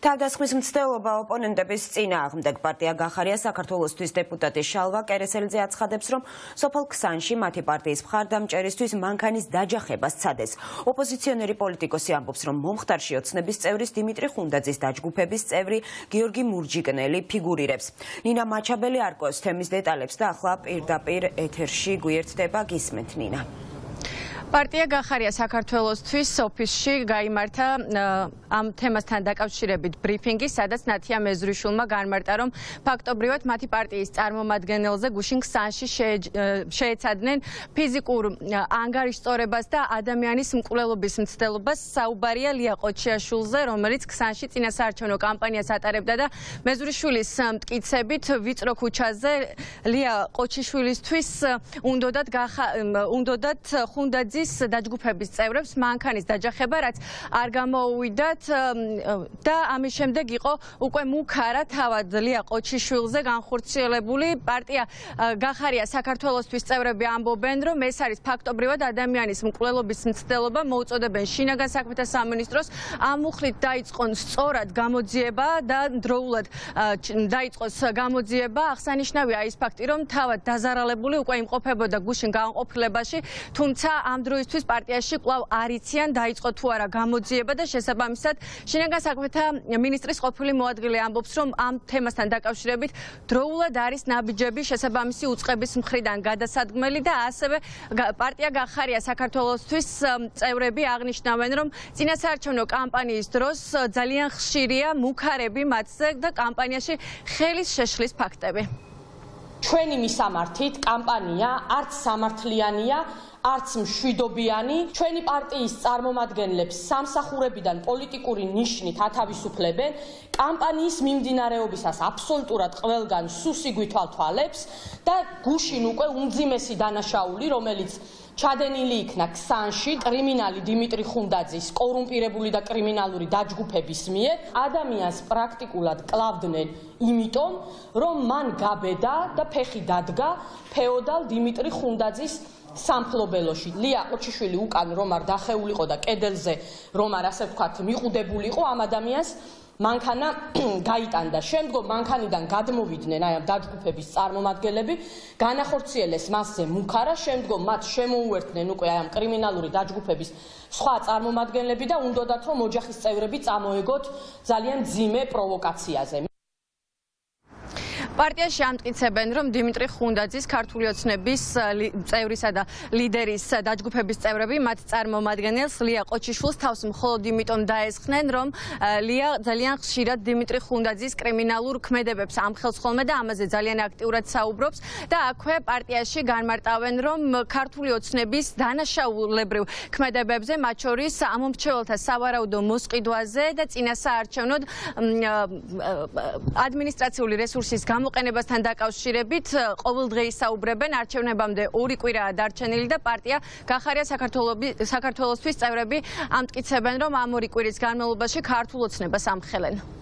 თავდასხმის მცდელობა ოპონენტების წინააღმდეგ პარტია გახარია საქართველოსთვის დეპუტატი შალვა კერესელიძე აცხადებს, რომ სოფელ ქსანში მათი პარტიის მხარდამჭერისთვის მანქანის დაჯახებას ცადეს. ოპოზიციონერი პოლიტიკოსი ამბობს, რომ მომხდარში ოცნების წევრის დიმიტრი ხუნდაძის დაჯგუფების წევრი გიორგი მურჯიკნელი ფიგურირებს. ნინა მაჩაბელი არკოს თემის დეტალებს და ახლა პირდაპირ ეთერში გვიერთდება, გისმენთ ნინა. პარტია გახარია საქართველოსთვის ოფისში გაიმართა ამ თემასთან დაკავშირებით ბრიფინგი, სადაც ნათია მეზრიშვილმა განმარტა, რომ ფაქტობრივად მათი პარტიის წარმომადგენელზე გუშინ ქსანში შეეცადნენ ფიზიკურ ანგარიშწორებას და ადამიანის მკვლელობის მცდელობას. საუბარია ლია ყოჩიაშვილზე, რომელიც ქსანში წინასაარჩევნო კამპანიას ატარებდა და მეზრიშვილის მტკიცებით ვიწრო ქუჩაზე ლია ყოჩიშვილისთვის უნდოდათ ხუნდაძის დაჯგუფების წევრებს მანქანის დაჯახება, რაც არ გამოუვიდათ და ამის შემდეგ იყო უკვე მუქარა თავად ლია ყოჩიშვილზე განხორციელებული. პარტია გახარია საქართველოსთვის წევრები ამბობენ, რომ ეს არის ფაქტობრივად ადამიანის მკვლელობის მცდელობა, მოუწოდებენ შინაგან საქმეთა სამინისტროს ამ მუხლით დაიწყონ სწორად გამოძიება და დროულად დაიწყოს გამოძიება. აღსანიშნავია ის ფაქტი, რომ თავად დაზარალებული უკვე იმყოფებოდა გუშინ განყოფილებაში, თუმცა ამ დროისთვის პარტიაში კვლავ არ იციან დაიწყო თუ არა გამოძიება და შესაბამისად შინაგან საქმეთა მინისტრის ყოფილი მოადგილე ამბობს, რომ ამ თემასთან დაკავშირებით დროულად არის ნაბიჯები შესაბამისი უწყების მხრიდან გადასადგმელი და ასევე პარტია გახარია საქართველოსთვის წევრები აღნიშნავენ, რომ წინასაარჩევნო კამპანიის დროს ძალიან ხშირია მუქარები მათზე და კამპანიაში ხელის შეშლის ფაქტები. ჩვენი მისამართით კამპანია არც სამართლიანია, არც მშვიდობიანი. ჩვენი პარტიის წარმომადგენლებს სამსახურებიდან პოლიტიკური ნიშნით ათავისუფლებენ. კამპანიის მიმდინარეობისას აბსოლუტურად ყველგან სუსიგვი თვალთვალებს და გუშინ უკვე უმძიმესი დანაშაული, რომელიც ჩადენილი იქნა ქსანში კრიმინალი დიმიტრი ხუნდაძის კორუმპირებული და კრიმინალური დაჯგუფების მიერ, ადამიანს პრაქტიკულად კლავდნენ იმიტომ, რომ მან გაბედა და ფეხი დადგა ფეოდალ დიმიტრი ხუნდაძის სამფლობელოში. ლია ყოჩიშვილი უკან რომ არ დახეულიყო და კედელზე რომ არ ასე ვთქვათ მიყუდებულიყო, ამ ადამიანს მანქანა გაიტანდა. შემდგომ მანქანიდან გადმოვიდნენ აი ამ დაჯგუფების წარმომადგენლები, განახორციელეს მასზე მუქარა, შემდგომ მათ შემოუერთდნენ უკვე აი ამ კრიმინალური დაჯგუფების სხვა წარმომადგენლები და უნდოდათ რომ ოჯახის წევრები წამოეგოთ ძალიან მძიმე პროვოკაციაზე. პარტიაში ამტკიცებენ, რომ დიმიტრი ხუნდაძის ქართული ოცნების წევრისა და ლიდერის დაჯგუფების წევრები მათ წარმომადგენელს ლია ყოჩიშვილს თავს მხოლოდ იმიტომ დაესხნენ, რომ ლია ძალიან ხშირად დიმიტრი ხუნდაძის კრიმინალურ ქმედებებს ამხელს ხოლმე და ამაზე ძალიან აქტიურად საუბრობს და აქვე პარტიაში განმარტავენ, რომ ქართული ოცნების დანაშაულებრივ ქმედებებზე, მათ შორის ამომრჩეველთა სავარაუდო მოსყიდვაზე და წინასაარჩევნოდ ადმინისტრაციული რესურსის გამოყენებასთან დაკავშირებით ყოველდღე ისაუბრებენ. არჩევნებამდე 2 კვირაა დარჩენილი და პარტია გახარია საქართველოსთვის წევრები ამტკიცებენ, რომ ამ 2 კვირის განმავლობაში ქართულ ოცნებას ამხელენ.